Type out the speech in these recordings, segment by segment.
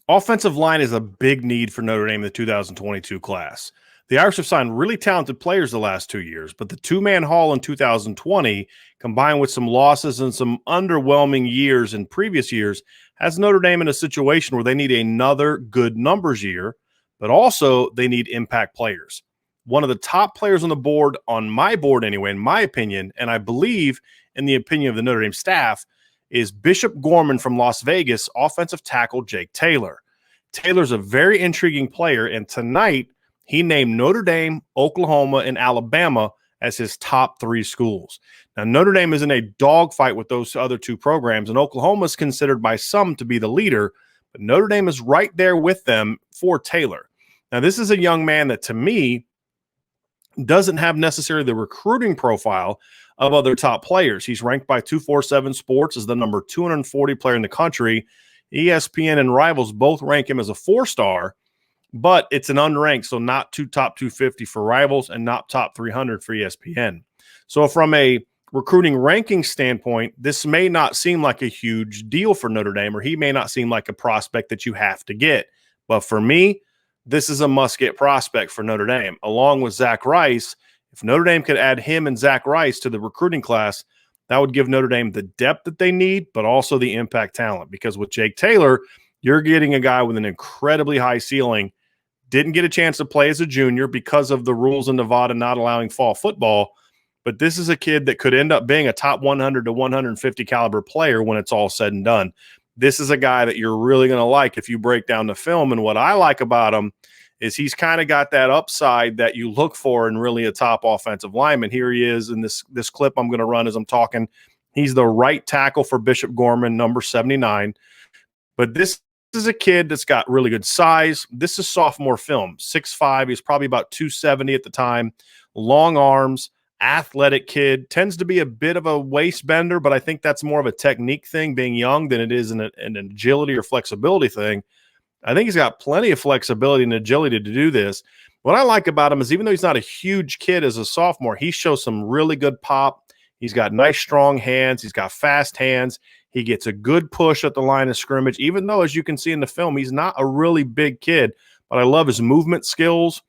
Offensive line is a big need for Notre Dame in the 2022 class. The Irish have signed really talented players the last 2 years, but the two-man haul in 2020, combined with some losses and some underwhelming years in previous years, has Notre Dame in a situation where they need another good numbers year, but also they need impact players. One of the top players on the board, on my board anyway, in my opinion, and I believe in the opinion of the Notre Dame staff, is Bishop Gorman from Las Vegas, offensive tackle Jake Taylor. Taylor's a very intriguing player, and tonight he named Notre Dame, Oklahoma, and Alabama as his top three schools. Now, Notre Dame is in a dogfight with those other two programs, and Oklahoma is considered by some to be the leader, but Notre Dame is right there with them for Taylor. Now, this is a young man that, to me, doesn't have necessarily the recruiting profile of other top players. He's ranked by 247 Sports as the number 240 player in the country. ESPN and Rivals both rank him as a 4-star, but it's an unranked, so not top 250 for Rivals and not top 300 for ESPN. So from a recruiting ranking standpoint, this may not seem like a huge deal for Notre Dame, or he may not seem like a prospect that you have to get. But for me, this is a must-get prospect for Notre Dame, along with Zach Rice. If Notre Dame could add him and Zach Rice to the recruiting class, that would give Notre Dame the depth that they need, but also the impact talent. Because with Jake Taylor, you're getting a guy with an incredibly high ceiling. Didn't get a chance to play as a junior because of the rules in Nevada not allowing fall football. But this is a kid that could end up being a top 100 to 150 caliber player when it's all said and done. This is a guy that you're really going to like if you break down the film. And what I like about him is he's kind of got that upside that you look for in really a top offensive lineman. Here he is in this clip I'm going to run as I'm talking. He's the right tackle for Bishop Gorman, number 79. But this is a kid that's got really good size. This is sophomore film, 6'5". He's probably about 270 at the time. Long arms, athletic kid. Tends to be a bit of a waist bender, but I think that's more of a technique thing being young than it is an agility or flexibility thing. I think he's got plenty of flexibility and agility to do this. What I like about him is even though he's not a huge kid as a sophomore, he shows some really good pop. He's got nice, strong hands. He's got fast hands. He gets a good push at the line of scrimmage, even though, as you can see in the film, he's not a really big kid. But I love his movement skills.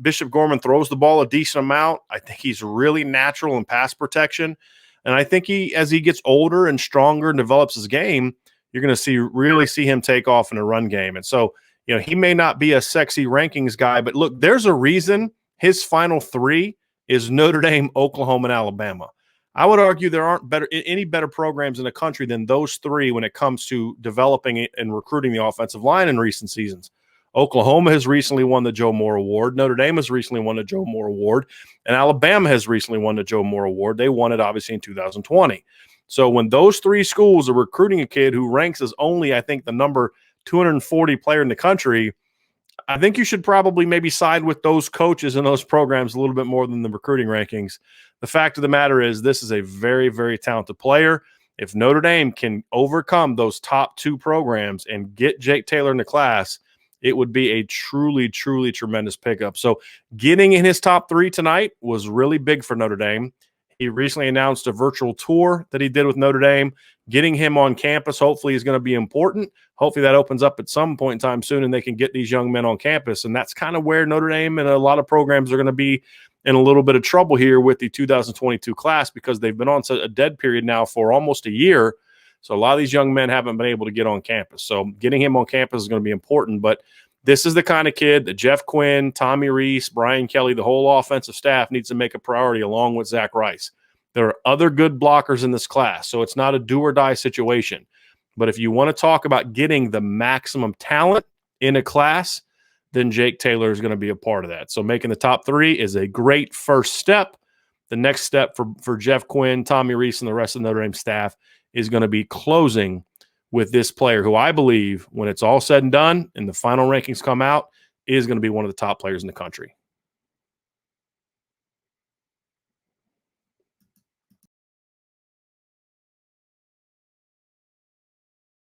Bishop Gorman throws the ball a decent amount. I think he's really natural in pass protection. And I think as he gets older and stronger and develops his game, you're going to really see him take off in a run game. And so, he may not be a sexy rankings guy, but look, there's a reason his final three is Notre Dame, Oklahoma, and Alabama. I would argue there aren't any better programs in the country than those three when it comes to developing and recruiting the offensive line in recent seasons. Oklahoma has recently won the Joe Moore Award. Notre Dame has recently won the Joe Moore Award. And Alabama has recently won the Joe Moore Award. They won it, obviously, in 2020. So when those three schools are recruiting a kid who ranks as only, I think, the number 240 player in the country, I think you should probably maybe side with those coaches and those programs a little bit more than the recruiting rankings. The fact of the matter is this is a very, very talented player. If Notre Dame can overcome those top two programs and get Jake Taylor in the class, it would be a truly, truly tremendous pickup. So getting in his top three tonight was really big for Notre Dame. He recently announced a virtual tour that he did with Notre Dame. Getting him on campus hopefully is going to be important. Hopefully that opens up at some point in time soon and they can get these young men on campus. And that's kind of where Notre Dame and a lot of programs are going to be in a little bit of trouble here with the 2022 class because they've been on a dead period now for almost a year. So a lot of these young men haven't been able to get on campus. So getting him on campus is going to be important. But this is the kind of kid that Jeff Quinn, Tommy Rees, Brian Kelly, the whole offensive staff needs to make a priority along with Zach Rice. There are other good blockers in this class, so it's not a do-or-die situation. But if you want to talk about getting the maximum talent in a class, then Jake Taylor is going to be a part of that. So making the top three is a great first step. The next step for Jeff Quinn, Tommy Rees, and the rest of the Notre Dame staff is going to be closing with this player who I believe, when it's all said and done and the final rankings come out, is going to be one of the top players in the country.